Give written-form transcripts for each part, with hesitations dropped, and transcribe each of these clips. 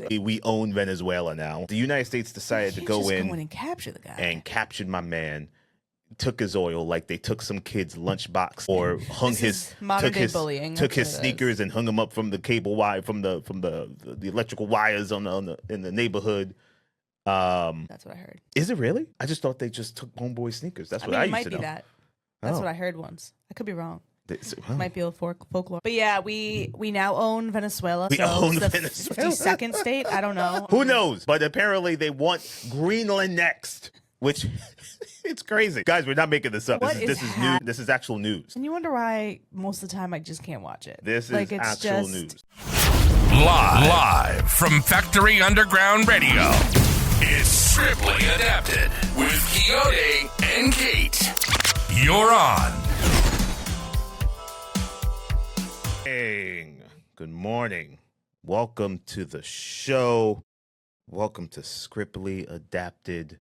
We own Venezuela now. The United States decided to go in and capture the guy and captured my man. Took his oil like they took some kid's lunchbox, or hung took his sneakers and hung them up from the cable wire from the electrical wires in the neighborhood. That's what I heard. Is it really? I just thought they just took homeboy sneakers. That's what I used to know. It might be that. That's what I heard once. I could be wrong. Might be a folklore. But yeah, we now own Venezuela. We own the 52nd state. I don't know. Who knows? But apparently they want Greenland next. Which, it's crazy. Guys, we're not making this up. This is new. This is actual news. And you wonder why most of the time I just can't watch it. This is actual news. Live from Factory Underground Radio, it's Strictly Adapted with Quixote and Kate. You're on. Hey, good morning. Welcome to the show. Welcome to Strictly Adapted.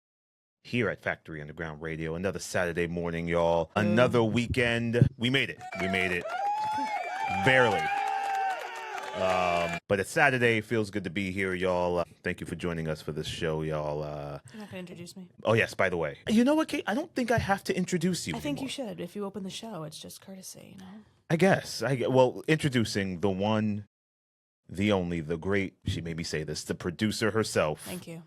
Here at Factory Underground Radio. Another Saturday morning, y'all. Another weekend. We made it. Barely. But it's Saturday. It feels good to be here, y'all. Thank you for joining us for this show, y'all. You're not going to introduce me? Oh, yes, by the way. You know what, Kate? I don't think I have to introduce you I think anymore. You should. If you open the show, it's just courtesy, you know? I guess. Well, introducing the one, the only, the great, she made me say this, the producer herself. Thank you.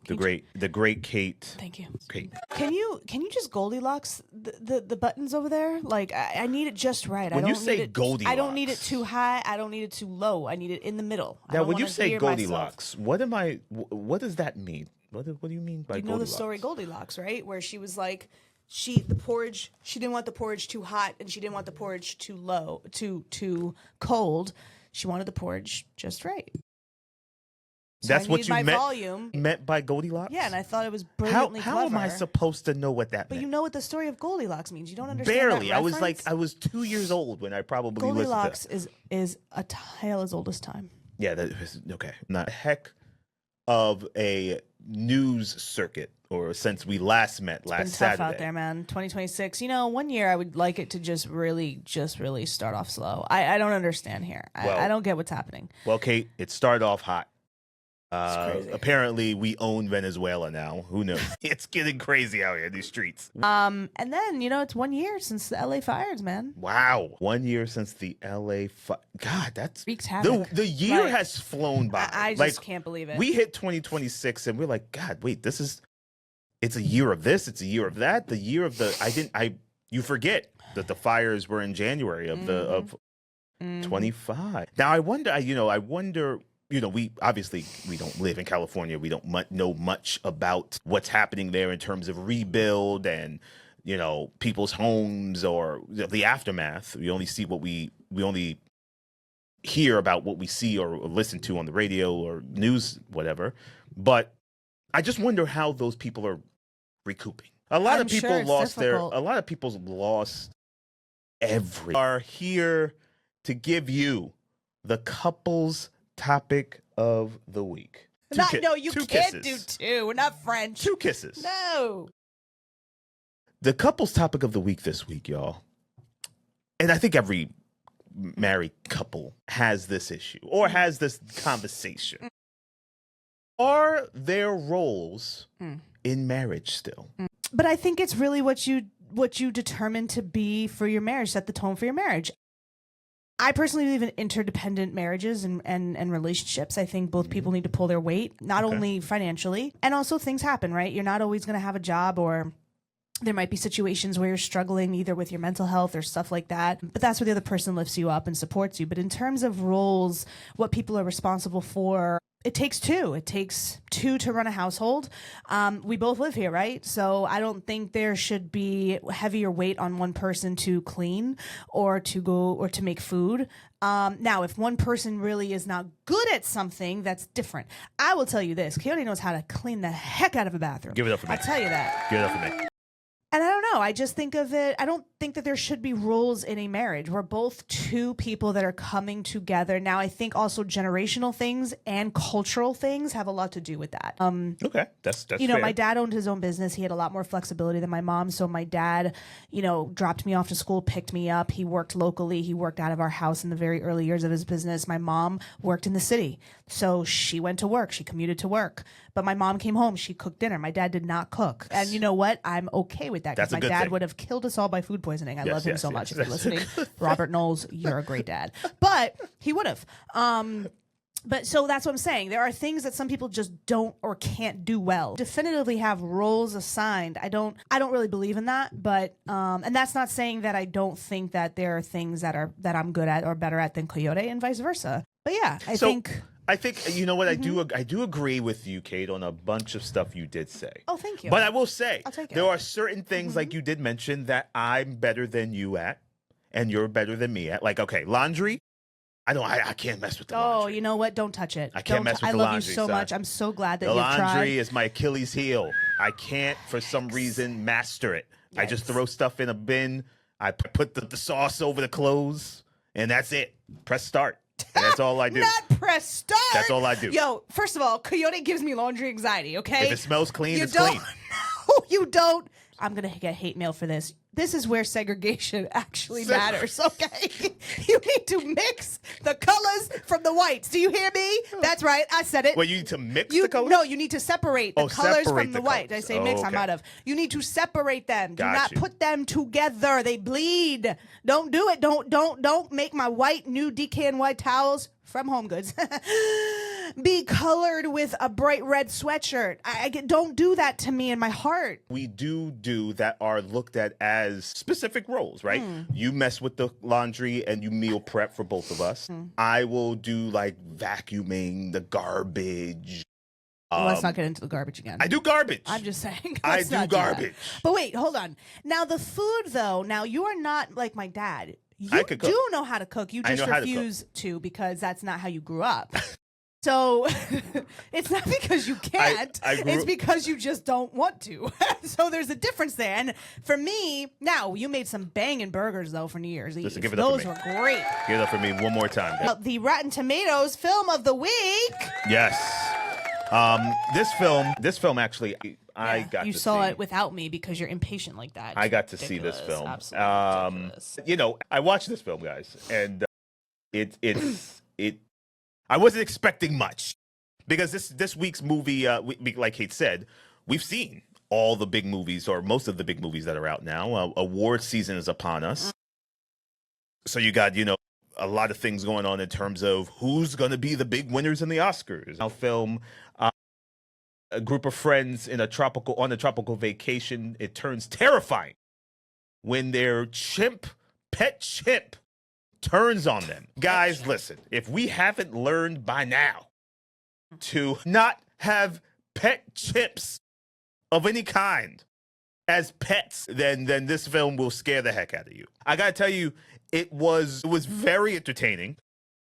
The great Kate. Thank you. Kate. Can you just Goldilocks the buttons over there? Like I need it just right. When you say Goldilocks, I don't need it too high. I don't need it too low. I need it in the middle. Now, when you say Goldilocks, what does that mean? What do you mean by Goldilocks? You know the story Goldilocks, right? Where she was like, she didn't want the porridge too hot and she didn't want the porridge too low, too cold. She wanted the porridge just right. So that's what you meant by Goldilocks? Yeah, and I thought it was brilliantly clever. How am I supposed to know what that meant? But you know what the story of Goldilocks means. You don't understand Barely. That reference? I was 2 years old when I probably Goldilocks listened to is a tale as old as time. Yeah, that is okay. Not a heck of a news circuit, or since we last met last Saturday. It's been tough out there, man. 2026. You know, 1 year I would like it to just really start off slow. I don't understand here. I don't get what's happening. Well, Kate, it started off hot. Apparently we own Venezuela now. Who knows? It's getting crazy out here in these streets. And then, it's 1 year since the LA fires, man. Wow. 1 year since the LA God, that's wreaked havoc. The year has flown by. I just can't believe it. We hit 2026 and we're like, God, wait, it's a year of this, it's a year of that, the year of you forget that the fires were in January of 25. Now I wonder, we don't live in California. We don't know much about what's happening there in terms of rebuild and, people's homes or the aftermath. We only see we only hear about what we see or listen to on the radio or news, whatever. But I just wonder how those people are recouping. A lot of people lost everything. Are here to give you the couples topic of the week. You can't do two. We're not French. 2 kisses. No. The couples topic of the week this week, y'all. And I think every married couple has this issue or has this conversation. Are there roles in marriage still? But I think it's really what you determine to be for your marriage, set the tone for your marriage. I personally believe in interdependent marriages and relationships. I think both people need to pull their weight, not only financially, and also things happen, right? You're not always going to have a job, or there might be situations where you're struggling either with your mental health or stuff like that. But that's where the other person lifts you up and supports you. But in terms of roles, what people are responsible for, it takes two. It takes two to run a household. We both live here, right? So I don't think there should be heavier weight on one person to clean or to make food. Now, if one person really is not good at something, that's different. I will tell you this. Coyote knows how to clean the heck out of a bathroom. Give it up for me. I'll tell you that. Give it up for me. And I don't know. I just think of it. I don't think that there should be rules in a marriage. We're both two people that are coming together. Now, I think also generational things and cultural things have a lot to do with that. Okay, that's you know, fair. my dad owned his own business. He had a lot more flexibility than my mom. So my dad, you know, dropped me off to school, picked me up. He worked locally. He worked out of our house in the very early years of his business. My mom worked in the city. So she went to work. She commuted to work. But my mom came home. She cooked dinner. My dad did not cook. And you know what? I'm okay with that because That's a my good dad thing. would have killed us all by food poisoning. I Yes, love him yes, so yes. much. If you're listening, Robert Knowles, you're a great dad. But he would have. But so that's what I'm saying. There are things that some people just don't or can't do well. Definitively have roles assigned. I don't really believe in that. But and that's not saying that I don't think that there are things that I'm good at or better at than Coyote and vice versa. But yeah, I think you know what, I do agree with you, Kate, on a bunch of stuff you did say. Oh, thank you. But I will say I'll take it. there are certain things like you did mention that I'm better than you at, and you're better than me at. Like, okay, laundry. I can't mess with the laundry. Oh, you know what? Don't touch it. I can't mess with I the love laundry, you so son. much. I'm so glad that The you've laundry tried. is my Achilles heel. I can't, for some reason, master it. I just throw stuff in a bin. I put the sauce over the clothes, and that's it. Press start. And that's all I do. Not press start. That's all I do. Yo, first of all, Coyote gives me laundry anxiety, okay? If it smells clean, you it's don't, clean. No, you don't. I'm going to get hate mail for this. This is where segregation actually matters, okay? You need to mix the colors from the whites. Do you hear me? That's right. I said it. Well, you need to mix the colors? No, you need to separate the colors separate from the the white. colors. I say mix, Oh, I'm okay. out of. You need to separate them. Do Got not you. put them together. They bleed. Don't do it. Don't make my white new DKNY towels from Home Goods be colored with a bright red sweatshirt. Don't do that to me in my heart. We do that are looked at as specific roles, right? You mess with the laundry and you meal prep for both of us. I will do like vacuuming, the garbage. Let's not get into the garbage again. I do garbage. I'm just saying. I let's do not that. garbage. But wait, hold on. Now the food, though. Now you are not like my dad. You I could cook. do know how to cook. You I just know how to refuse to because that's not how you grew up. So it's not because you can't. It's because you just don't want to. So there's a difference there. And for me, now you made some banging burgers though for New Year's Eve. Listen, give it up for Those me. were great. Give it up for me one more time. guys. The Rotten Tomatoes film of the week. Yes. This film actually, I got You to saw see. it without me because you're impatient like that. I got to see this Ridiculous. film. Absolutely ridiculous. You know, I watched this film, guys, and I wasn't expecting much because this week's movie, like Kate said, we've seen all the big movies or most of the big movies that are out now. Award season is upon us, so you got a lot of things going on in terms of who's going to be the big winners in the Oscars. Our film. A group of friends on a tropical vacation. It turns terrifying when their pet chimp turns on them. Guys, listen, if we haven't learned by now to not have pet chimps of any kind as pets, then this film will scare the heck out of you. I gotta tell you, it was very entertaining.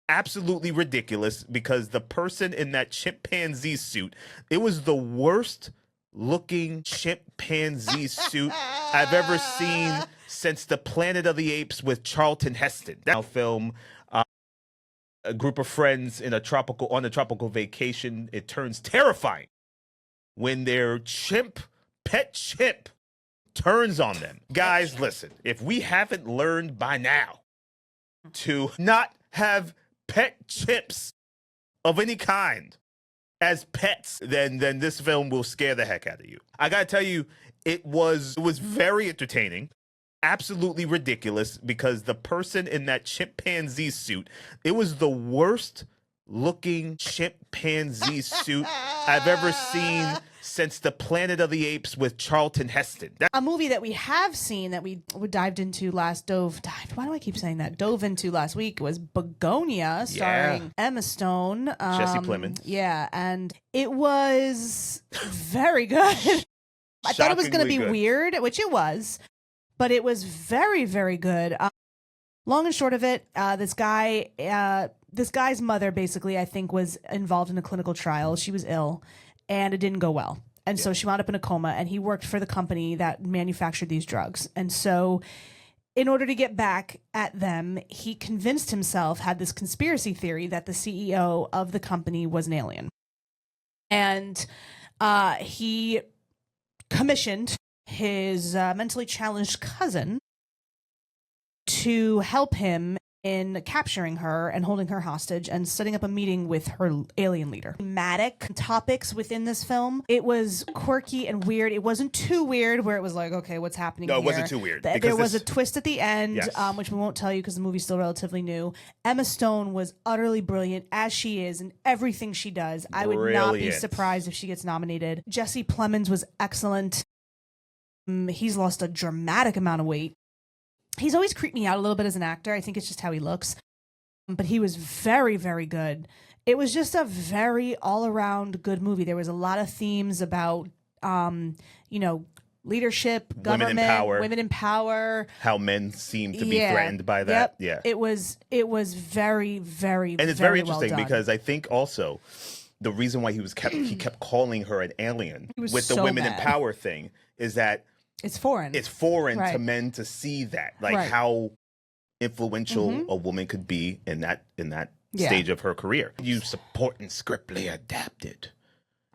Absolutely ridiculous because the person in that chimpanzee suit, it was the worst looking chimpanzee suit I've ever seen since the Planet of the Apes with Charlton Heston. That film, a group of friends on a tropical vacation. It turns terrifying when their pet chimp turns on them. Guys, listen, if we haven't learned by now to not have pet chimps of any kind as pets, then this film will scare the heck out of you. I gotta tell you, it was very entertaining. Absolutely ridiculous because the person in that chimpanzee suit, it was the worst looking chimpanzee suit I've ever seen since the Planet of the Apes with Charlton Heston. A movie that we have seen that we dived into why do I keep saying that? Dove into last week was Begonia, starring Emma Stone. Jesse Plemons. Yeah, and it was very good. I thought it was going to be Shockingly good. weird, which it was, but it was very, very good. Long and short of it, this guy's mother basically, I think, was involved in a clinical trial. She was ill, and it didn't go well. And so she wound up in a coma, and he worked for the company that manufactured these drugs. And so in order to get back at them, he convinced himself, had this conspiracy theory that the CEO of the company was an alien. And he commissioned his mentally challenged cousin to help him in capturing her and holding her hostage and setting up a meeting with her alien leader. Thematic topics within this film. It was quirky and weird. It wasn't too weird where it was like, okay, what's happening here? No, it wasn't too weird. There was a twist at the end, Yes. which we won't tell you because the movie's still relatively new. Emma Stone was utterly brilliant, as she is in everything she does. I would not be Brilliant. surprised if she gets nominated. Jesse Plemons was excellent. He's lost a dramatic amount of weight. He's always creeped me out a little bit as an actor. I think it's just how he looks. But he was very, very good. It was just a very all-around good movie. There was a lot of themes about, leadership, government, women in power. How men seem to be threatened by that. Yep. Yeah. It was very, very, And it's very well interesting done. because I think also the reason why he kept calling her an alien was with the so women in mad. power thing is that It's foreign. it's foreign to Right. men to see that, like Right. how influential Mhm. a woman could be in that Yeah. stage of her career. You supporting Scriptly Adapted.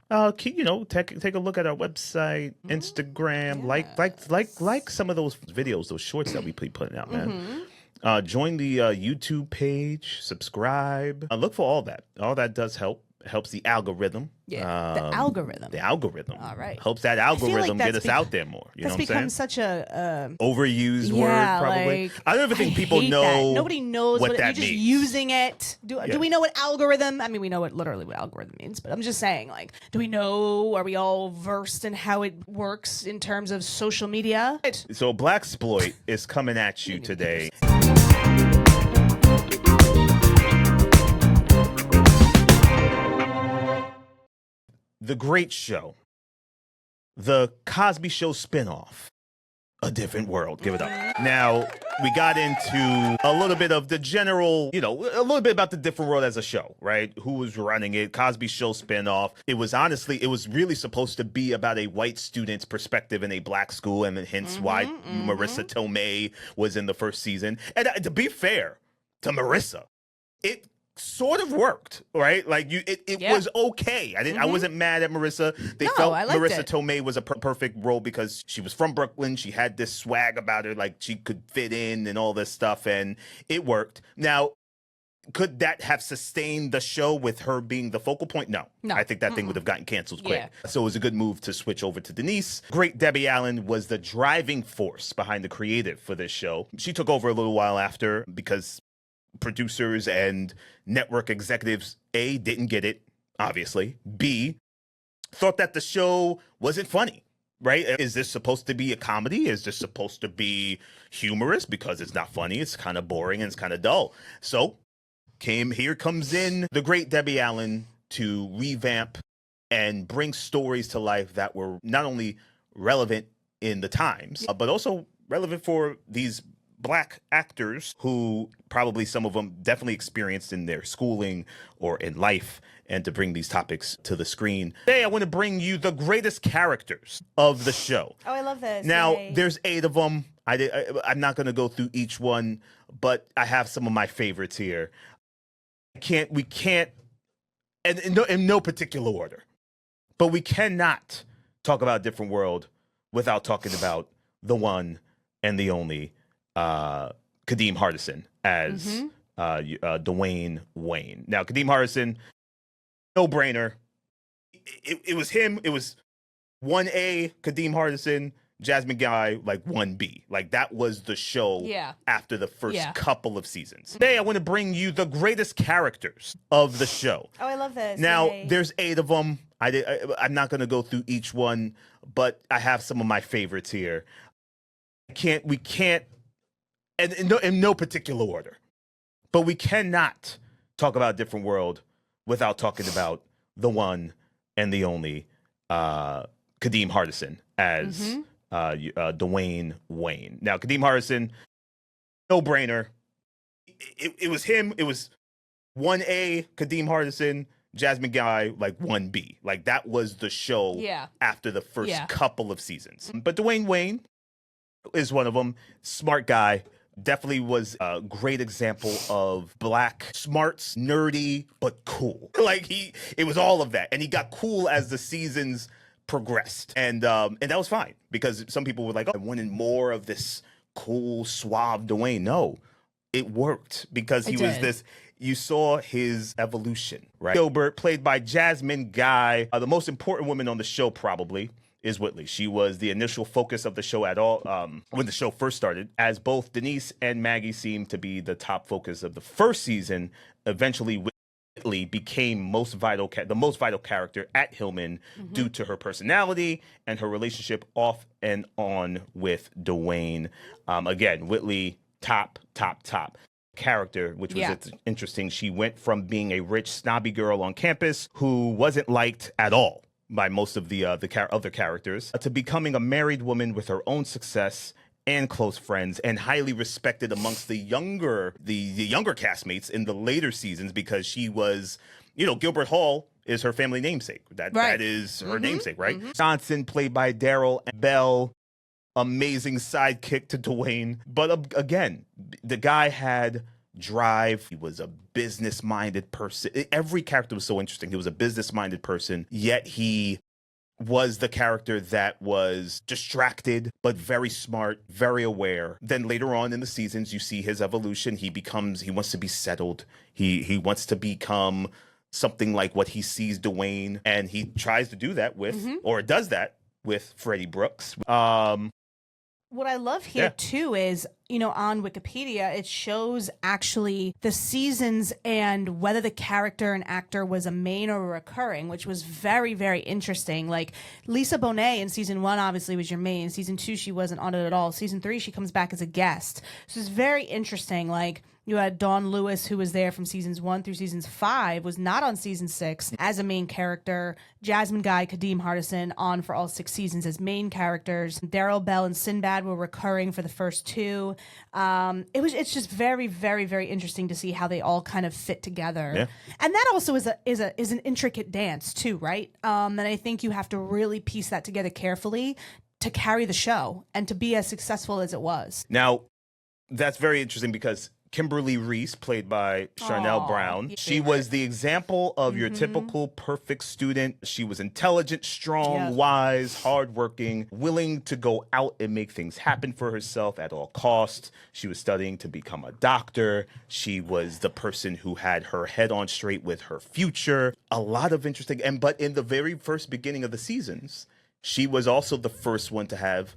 Take a look at our website, Instagram, like some of those videos, those shorts that we be putting out, man. Join the YouTube page, subscribe, look for all that. All that does help. Helps the algorithm. Yeah, the algorithm. The algorithm. All right. Helps that I feel like algorithm get that's us out there more. You know That's what I'm become saying? such a Overused word, probably. like, I don't even think people hate know. that. Nobody knows what what that you're just means. using it. Do Yeah. we know what algorithm? I mean, we know literally what algorithm means, but I'm just saying, like, do we know? Are we all versed in how it works in terms of social media? So Blaxploit is coming at you today. The Great Show, the Cosby Show spinoff, A Different World. Give it up. Now, we got into a little bit of the general, a little bit about The Different World as a show, right? Who was running it, Cosby Show spinoff. It was really supposed to be about a white student's perspective in a black school, and hence why Marissa Tomei was in the first season. And to be fair to Marissa, it sort of worked, right? Like it was okay. I wasn't mad at Marissa. They felt I liked Marissa it. Tomei was a perfect role because she was from Brooklyn. She had this swag about her, like she could fit in and all this stuff, and it worked. Now, could that have sustained the show with her being the focal point? No. I think that thing would have gotten canceled quick. Yeah. So it was a good move to switch over to Denise. Great Debbie Allen was the driving force behind the creative for this show. She took over a little while after because producers and network executives, A, didn't get it, obviously. B, thought that the show wasn't funny, right? Is this supposed to be a comedy? Is this supposed to be humorous? Because it's not funny. It's kind of boring and it's kind of dull. So here comes in the great Debbie Allen to revamp and bring stories to life that were not only relevant in the times, but also relevant for these Black actors who probably some of them definitely experienced in their schooling or in life, and to bring these topics to the screen. Today, I want to bring you the greatest characters of the show. Oh, I love this. Now, Yay. there's 8 of them. I'm not going to go through each one, but I have some of my favorites here. We can't, and in no particular order, but we cannot talk about A Different World without talking about the one and the only Kadeem Hardison as Dwayne Wayne. Now, Kadeem Hardison, no brainer. It was him. It was 1A, Kadeem Hardison, Jasmine Guy, like 1B. Like that was the show after the first couple of seasons. Today, I want to bring you the greatest characters of the show. Oh, I love this. Now, Yay. there's 8 of them. I'm not going to go through each one, but I have some of my favorites here. We can't, and in no particular order, but we cannot talk about A Different World without talking about the one and the only Kadeem Hardison as Dwayne Wayne. Now, Kadeem Hardison, no brainer. It was him. It was 1A, Kadeem Hardison, Jasmine Guy, like 1B. Like that was the show after the first couple of seasons. But Dwayne Wayne is one of them. Smart guy. Definitely was a great example of black smarts, nerdy, but cool. Like it was all of that. And he got cool as the seasons progressed. And that was fine because some people were like, oh, I wanted more of this cool, suave Dwayne. No, it worked because he was this. You saw his evolution, right? Gilbert, played by Jasmine Guy, the most important woman on the show probably, is Whitley. She was the initial focus of the show at all when the show first started, as both Denise and Maggie seemed to be the top focus of the first season. Eventually, Whitley became the most vital character at Hillman due to her personality and her relationship off and on with Dwayne. Again, Whitley, top character, which was interesting. She went from being a rich, snobby girl on campus who wasn't liked at all by most of the other characters, to becoming a married woman with her own success and close friends, and highly respected amongst the younger castmates in the later seasons because she was, Gilbert Hall is her family namesake. That is her namesake, right? Johnson, played by Daryl Bell, amazing sidekick to Dwayne. But again, the guy had drive. He was a business-minded person. Every character was so interesting. He was a business-minded person, yet he was the character that was distracted, but very smart, very aware. Then later on in the seasons, you see his evolution. He wants to be settled. He wants to become something like what he sees Dwayne, and he tries to do that with, or does that with Freddie Brooks. What I love here too is, on Wikipedia, it shows actually the seasons and whether the character and actor was a main or a recurring, which was very, very interesting. Like Lisa Bonet in season 1 obviously was your main. Season 2, she wasn't on it at all. Season 3, she comes back as a guest. So it's very interesting. Like you had Dawn Lewis, who was there from seasons 1 through seasons 5, was not on season 6 as a main character. Jasmine Guy, Kadeem Hardison on for all 6 seasons as main characters. Daryl Bell and Sinbad were recurring for the first 2. It's just very, very, very interesting to see how they all kind of fit together. Yeah. And that also is an intricate dance too, right? And I think you have to really piece that together carefully to carry the show and to be as successful as it was. Now, that's very interesting because Kimberly Reese, played by Charnel Brown, she was the example of your typical perfect student. She was intelligent, strong, wise, hardworking, willing to go out and make things happen for herself at all costs. She was studying to become a doctor. She was the person who had her head on straight with her future. A lot of interesting, but in the very first beginning of the seasons, she was also the first one to have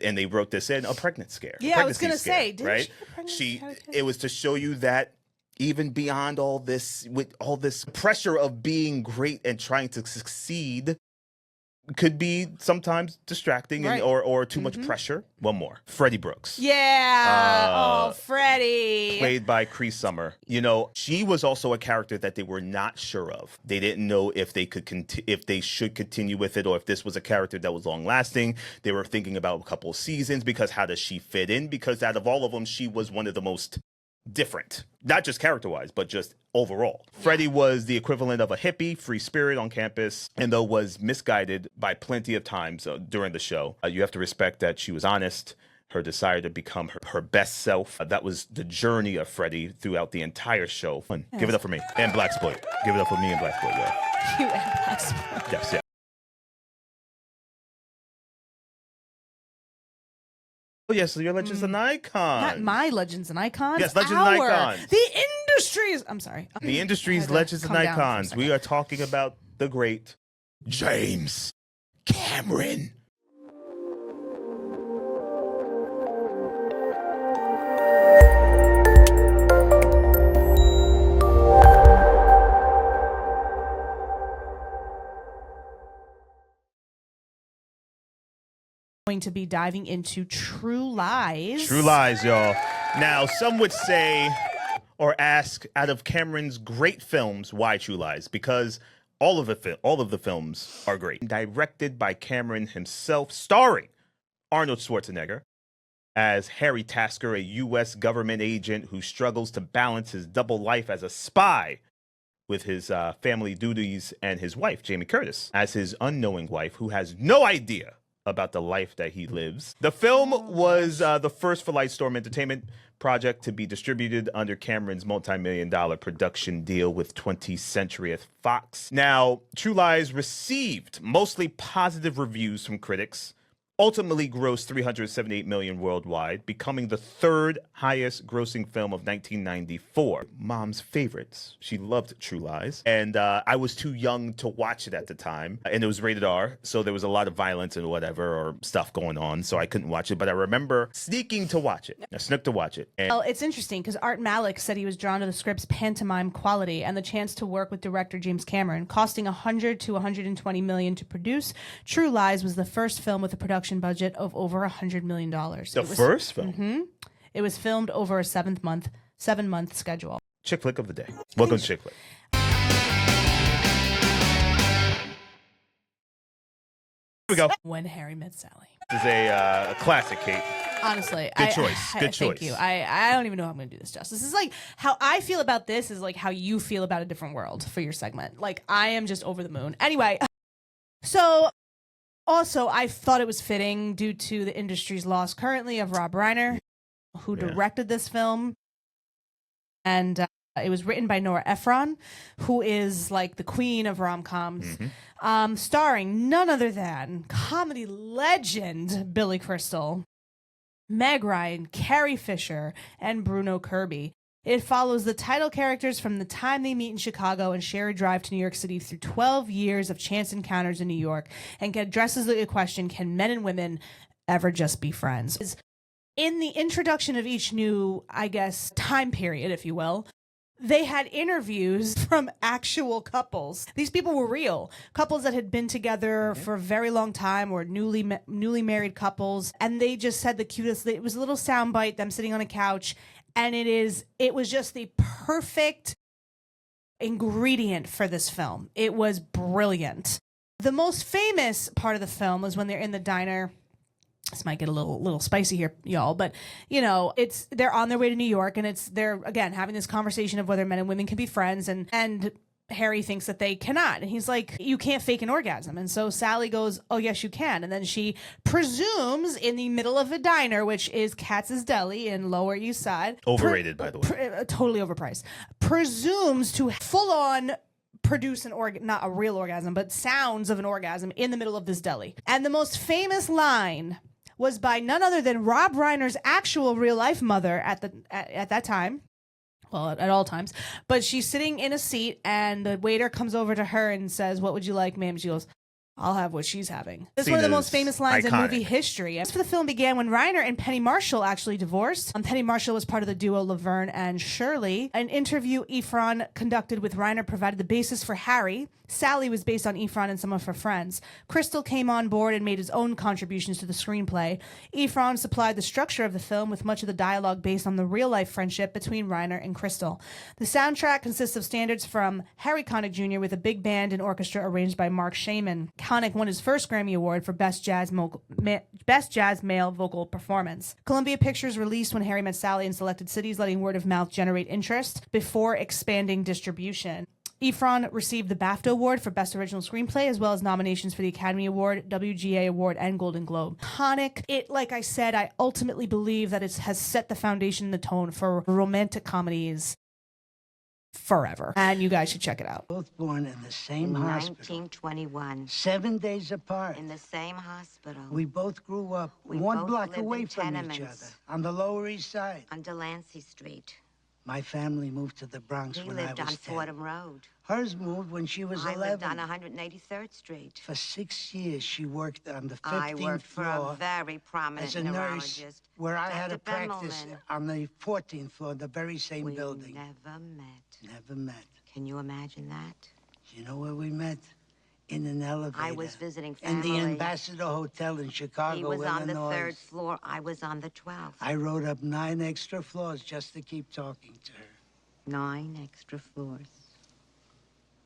and they wrote this in, a pregnant scare. Yeah, I was going to say, didn't right? she it was to show you that even beyond all this, with all this pressure of being great and trying to succeed, could be sometimes distracting or too much pressure. One more. Freddie Brooks. Yeah. Freddie. Played by Cree Summer. She was also a character that they were not sure of. They didn't know if they should continue with it or if this was a character that was long lasting. They were thinking about a couple of seasons because how does she fit in? Because out of all of them, she was one of the most different, not just character-wise, but just overall. Freddie was the equivalent of a hippie, free spirit on campus, and though was misguided by plenty of times during the show. You have to respect that she was honest, her desire to become her best self. That was the journey of Freddie throughout the entire show. Give it up for me. And Blacksploit. Give it up for me and Blacksploit, yeah. You and Blacksploit. Yes, yeah. Oh, yes, so your Legends and Icons. Not my Legends and Icons. Yes, Legends and Icons. The industry's, I'm sorry. The industry's Legends and Icons. We are talking about the great James Cameron. Going to be diving into True Lies. True Lies, y'all. Now, some would say or ask, out of Cameron's great films, why True Lies? Because all of the films are great. Directed by Cameron himself, starring Arnold Schwarzenegger as Harry Tasker, a U.S. government agent who struggles to balance his double life as a spy with his family duties and his wife, Jamie Curtis, as his unknowing wife who has no idea about the life that he lives. The film was the first for Lightstorm Entertainment project to be distributed under Cameron's multi-million-dollar production deal with 20th Century Fox. Now, True Lies received mostly positive reviews from critics, ultimately grossed $378 million worldwide, becoming the third highest grossing film of 1994. Mom's favorites. She loved True Lies. And I was too young to watch it at the time. And it was rated R, so there was a lot of violence and whatever or stuff going on, so I couldn't watch it. But I remember sneaking to watch it. I snuck to watch it. And well, it's interesting because Art Malik said he was drawn to the script's pantomime quality and the chance to work with director James Cameron. Costing $100 to $120 million to produce, True Lies was the first film with a production budget of over $100 million. First film? Mm-hmm. It was filmed over a 7-month schedule. Chick flick of the day. Welcome to Chick Flick. Here we go. When Harry Met Sally. This is a classic, Kate. Honestly, Good choice. Good choice. Thank you. I don't even know how I'm going to do this justice. This is like how I feel about this is like how you feel about A Different World for your segment. Like I am just over the moon. Anyway, so also I thought it was fitting due to the industry's loss currently of Rob Reiner, who directed this film. And it was written by Nora Ephron, who is like the queen of rom-coms, starring none other than comedy legend Billy Crystal, Meg Ryan, Carrie Fisher, and Bruno Kirby. It follows the title characters from the time they meet in Chicago and share a drive to New York City through 12 years of chance encounters in New York, and addresses the question, can men and women ever just be friends? In the introduction of each new, I guess, time period, if you will, they had interviews from actual couples. These people were real. Couples that had been together for a very long time or newly married couples. And they just said the cutest, it was a little soundbite, them sitting on a couch. And it was just the perfect ingredient for this film. It was brilliant. The most famous part of the film was when they're in the diner. This might get a little spicy here, y'all, but you know, they're on their way to New York, and they're again having this conversation of whether men and women can be friends, and Harry thinks that they cannot, and he's like, you can't fake an orgasm. And so Sally goes, oh yes you can, and then she presumes in the middle of a diner, which is Katz's Deli in Lower East Side, overrated by the way, totally overpriced, presumes to full on produce not a real orgasm, but sounds of an orgasm in the middle of this deli. And the most famous line was by none other than Rob Reiner's actual real life mother at that time. Well, at all times. But she's sitting in a seat and the waiter comes over to her and says, what would you like, ma'am? She goes, I'll have what she's having. This is one of the most famous lines in movie history. As for the film began when Reiner and Penny Marshall actually divorced. Penny Marshall was part of the duo Laverne and Shirley. An interview Ephron conducted with Reiner provided the basis for Harry. Sally was based on Ephron and some of her friends. Crystal came on board and made his own contributions to the screenplay. Ephron supplied the structure of the film with much of the dialogue based on the real-life friendship between Reiner and Crystal. The soundtrack consists of standards from Harry Connick Jr. with a big band and orchestra arranged by Mark Shaman. Connick won his first Grammy Award for Best Jazz Male Vocal Performance. Columbia Pictures released When Harry Met Sally in selected cities, letting word of mouth generate interest before expanding distribution. Ephron received the BAFTA Award for Best Original Screenplay, as well as nominations for the Academy Award, WGA Award, and Golden Globe. Connick, like I said, I ultimately believe that it has set the foundation and the tone for romantic comedies forever. And you guys should check it out. Both born in the same hospital. 1921. 7 days apart. In the same hospital. We both grew up We one both block lived away in from each tenements. other on the Lower East Side. On Delancey Street. My family moved to the Bronx He when I lived was on 10. Fordham Road. Hers moved when she was I 11. lived on 183rd Street. For 6 years, she worked on the 15th I worked for floor a very prominent as a nurse, neurologist. where I had to Dr. practice Bemelman. on the 14th floor, the very same We building. never met. Never met. Can you imagine that? You know where we met? In an elevator. I was visiting In family. the Ambassador Hotel in Chicago, He was on the Illinois. 3rd floor. I was on the 12th. I wrote up 9 extra floors just to keep talking to her. 9 extra floors.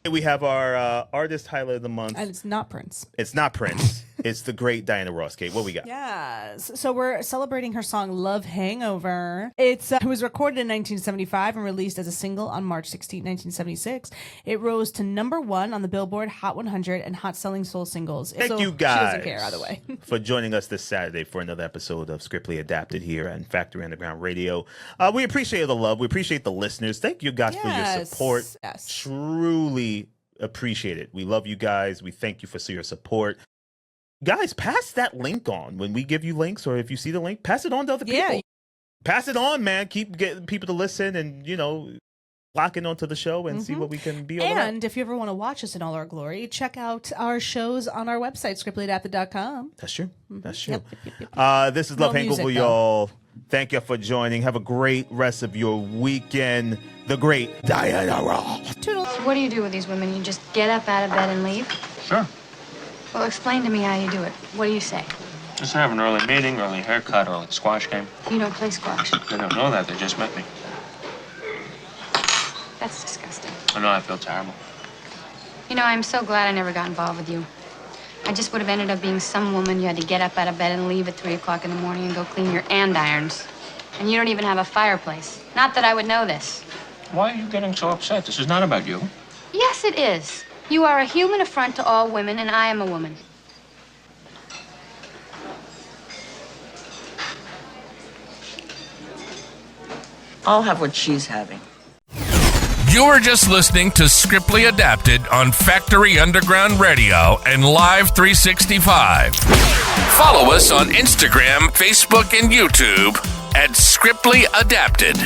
We have our artist highlight of the month. And it's not Prince. It's not Prince. It's the great Diana Ross. Kate, what we got? Yes. So we're celebrating her song Love Hangover. It was recorded in 1975 and released as a single on March 16, 1976. It rose to #1 on the Billboard Hot 100 and Hot Selling Soul Singles. Thank you guys She doesn't care either way. for joining us this Saturday for another episode of Scriptly Adapted here on Factory Underground Radio. We appreciate the love. We appreciate the listeners. Thank you guys for your support. Yes. Truly appreciate it. We love you guys. We thank you for your support. Guys, pass that link on when we give you links, or if you see the link, pass it on to other people. Yeah. Pass it on, man. Keep getting people to listen and, locking onto the show and see what we can be all about. And if you ever want to watch us in all our glory, check out our shows on our website, scriptlyadapted.com. That's true. That's true. Yep. This is No Love Hangover, music, y'all. Thank you for joining. Have a great rest of your weekend. The great Diana Ross. Toodles. What do you do with these women? You just get up out of bed and leave? Sure. Well, explain to me how you do it. What do you say? Just have an early meeting, early haircut, early squash game. You don't play squash. They don't know that. They just met me. That's disgusting. I know, I feel terrible. I'm so glad I never got involved with you. I just would have ended up being some woman you had to get up out of bed and leave at 3 o'clock in the morning and go clean your andirons. And you don't even have a fireplace. Not that I would know this. Why are you getting so upset? This is not about you. Yes, it is. You are a human affront to all women, and I am a woman. I'll have what she's having. You're just listening to Scriptly Adapted on Factory Underground Radio and Live 365. Follow us on Instagram, Facebook, and YouTube at Scriptly Adapted.